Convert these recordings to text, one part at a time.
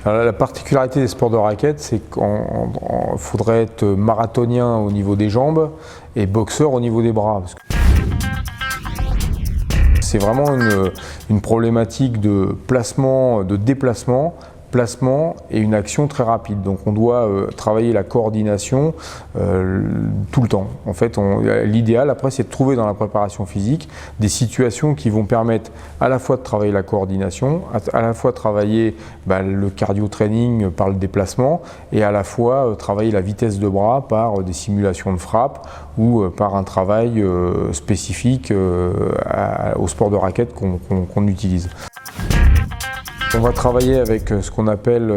Alors, la particularité des sports de raquette, c'est qu'il faudrait être marathonien au niveau des jambes et boxeur au niveau des bras. C'est vraiment une problématique de placement, de déplacement, placement et une action très rapide. Donc on doit travailler la coordination tout le temps. En fait, l'idéal après, c'est de trouver dans la préparation physique des situations qui vont permettre à la fois de travailler la coordination, à la fois de travailler le cardio-training par le déplacement et à la fois travailler la vitesse de bras par des simulations de frappe ou par un travail spécifique au sport de raquette qu'on utilise. On va travailler avec ce qu'on appelle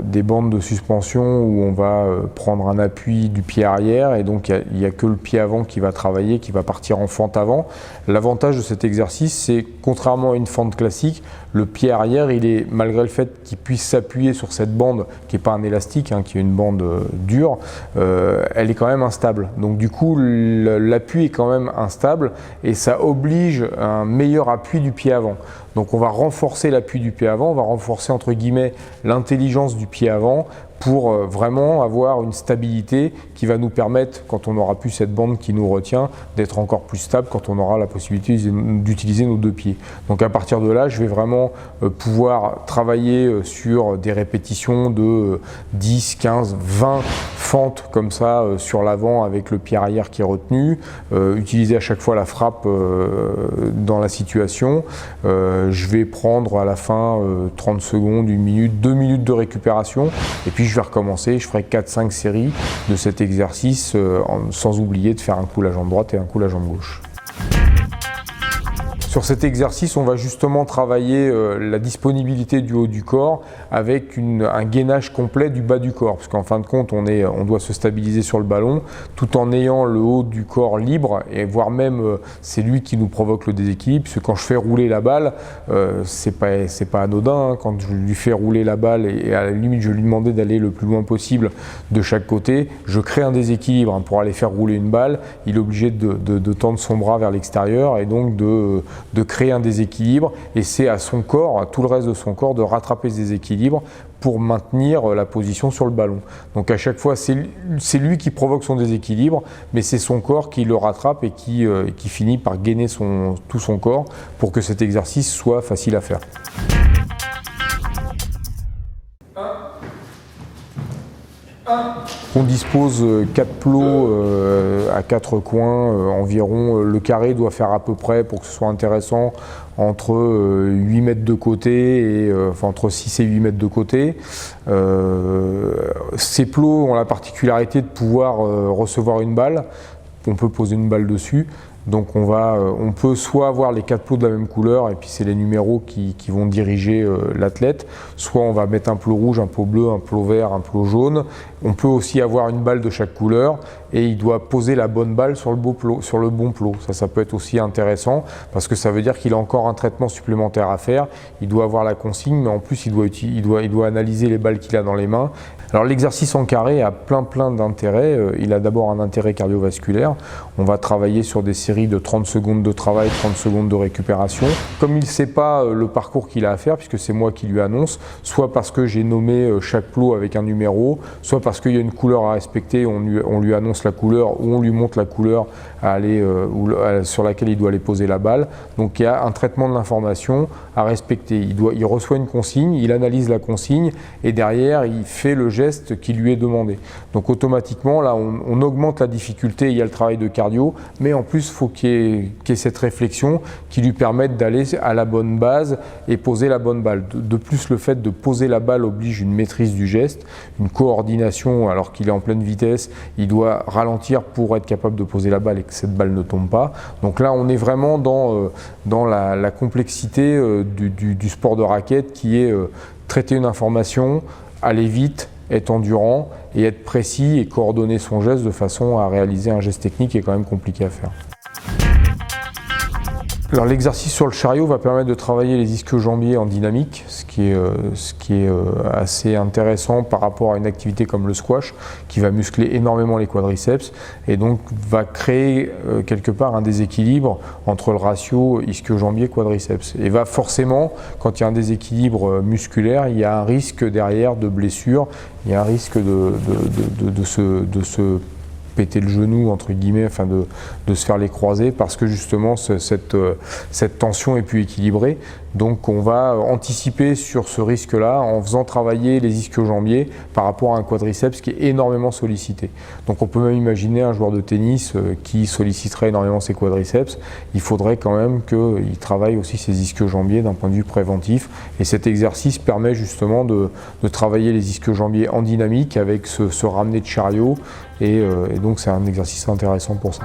des bandes de suspension où on va prendre un appui du pied arrière et donc il n'y a que le pied avant qui va travailler, qui va partir en fente avant. L'avantage de cet exercice, c'est contrairement à une fente classique, le pied arrière, malgré le fait qu'il puisse s'appuyer sur cette bande qui n'est pas un élastique, qui est une bande dure, elle est quand même instable. Donc du coup, l'appui est quand même instable et ça oblige un meilleur appui du pied avant. Donc on va renforcer l'appui du pied avant, on va renforcer entre guillemets l'intelligence du pied avant pour vraiment avoir une stabilité qui va nous permettre, quand on n'aura plus cette bande qui nous retient, d'être encore plus stable quand on aura la possibilité d'utiliser nos deux pieds. Donc à partir de là, je vais vraiment pouvoir travailler sur des répétitions de 10, 15, 20 fentes comme ça sur l'avant avec le pied arrière qui est retenu, utiliser à chaque fois la frappe dans la situation. Je vais prendre à la fin 30 secondes, 1 minute, 2 minutes de récupération et puis je vais recommencer, je ferai 4-5 séries de cet exercice sans oublier de faire un coup la jambe droite et un coup la jambe gauche. Sur cet exercice, on va justement travailler la disponibilité du haut du corps avec un gainage complet du bas du corps. Parce qu'en fin de compte, on doit se stabiliser sur le ballon tout en ayant le haut du corps libre et voire même c'est lui qui nous provoque le déséquilibre. Parce que quand je fais rouler la balle, c'est pas anodin. Quand je lui fais rouler la balle et à la limite je lui demandais d'aller le plus loin possible de chaque côté, je crée un déséquilibre. Pour aller faire rouler une balle, il est obligé de tendre son bras vers l'extérieur et donc de créer un déséquilibre et c'est à son corps, à tout le reste de son corps de rattraper ce déséquilibre pour maintenir la position sur le ballon. Donc à chaque fois, c'est lui qui provoque son déséquilibre, mais c'est son corps qui le rattrape et qui finit par gainer tout son corps pour que cet exercice soit facile à faire. On dispose 4 plots à 4 coins environ. Le carré doit faire à peu près, pour que ce soit intéressant, entre 8 mètres de côté, entre 6 et 8 mètres de côté. Ces plots ont la particularité de pouvoir recevoir une balle. On peut poser une balle dessus. Donc on peut soit avoir les 4 plots de la même couleur et puis c'est les numéros qui vont diriger l'athlète, soit on va mettre un plot rouge, un plot bleu, un plot vert, un plot jaune. On peut aussi avoir une balle de chaque couleur et il doit poser la bonne balle sur le bon plot. Ça peut être aussi intéressant parce que ça veut dire qu'il a encore un traitement supplémentaire à faire. Il doit avoir la consigne, mais en plus il doit analyser les balles qu'il a dans les mains. Alors l'exercice en carré a plein d'intérêts. Il a d'abord un intérêt cardiovasculaire. On va travailler sur des séries de 30 secondes de travail, 30 secondes de récupération. Comme il ne sait pas le parcours qu'il a à faire, puisque c'est moi qui lui annonce, soit parce que j'ai nommé chaque plot avec un numéro, soit parce qu'il y a une couleur à respecter, on lui annonce la couleur ou on lui montre la couleur sur laquelle il doit aller poser la balle. Donc il y a un traitement de l'information à respecter. Il reçoit une consigne, il analyse la consigne et derrière il fait le geste qui lui est demandé. Donc automatiquement là on augmente la difficulté, il y a le travail de cardio, mais en plus il faut qu'il y ait cette réflexion qui lui permette d'aller à la bonne base et poser la bonne balle. De plus, le fait de poser la balle oblige une maîtrise du geste, une coordination. Alors qu'il est en pleine vitesse, il doit ralentir pour être capable de poser la balle et que cette balle ne tombe pas. Donc là on est vraiment dans la complexité du sport de raquette qui est traiter une information, aller vite, être endurant et être précis et coordonner son geste de façon à réaliser un geste technique qui est quand même compliqué à faire. Alors l'exercice sur le chariot va permettre de travailler les ischio-jambiers en dynamique, ce qui qui est assez intéressant par rapport à une activité comme le squash, qui va muscler énormément les quadriceps et donc va créer quelque part un déséquilibre entre le ratio ischio-jambier-quadriceps. Et va forcément, quand il y a un déséquilibre musculaire, il y a un risque derrière de blessure, il y a un risque de se péter le genou, entre guillemets, enfin de se faire les croisés, parce que justement cette tension est plus équilibrée. Donc on va anticiper sur ce risque-là en faisant travailler les ischio-jambiers par rapport à un quadriceps qui est énormément sollicité. Donc on peut même imaginer un joueur de tennis qui solliciterait énormément ses quadriceps. Il faudrait quand même qu'il travaille aussi ses ischio-jambiers d'un point de vue préventif. Et cet exercice permet justement de travailler les ischio-jambiers en dynamique avec ce ramené de chariot. Et donc c'est un exercice intéressant pour ça.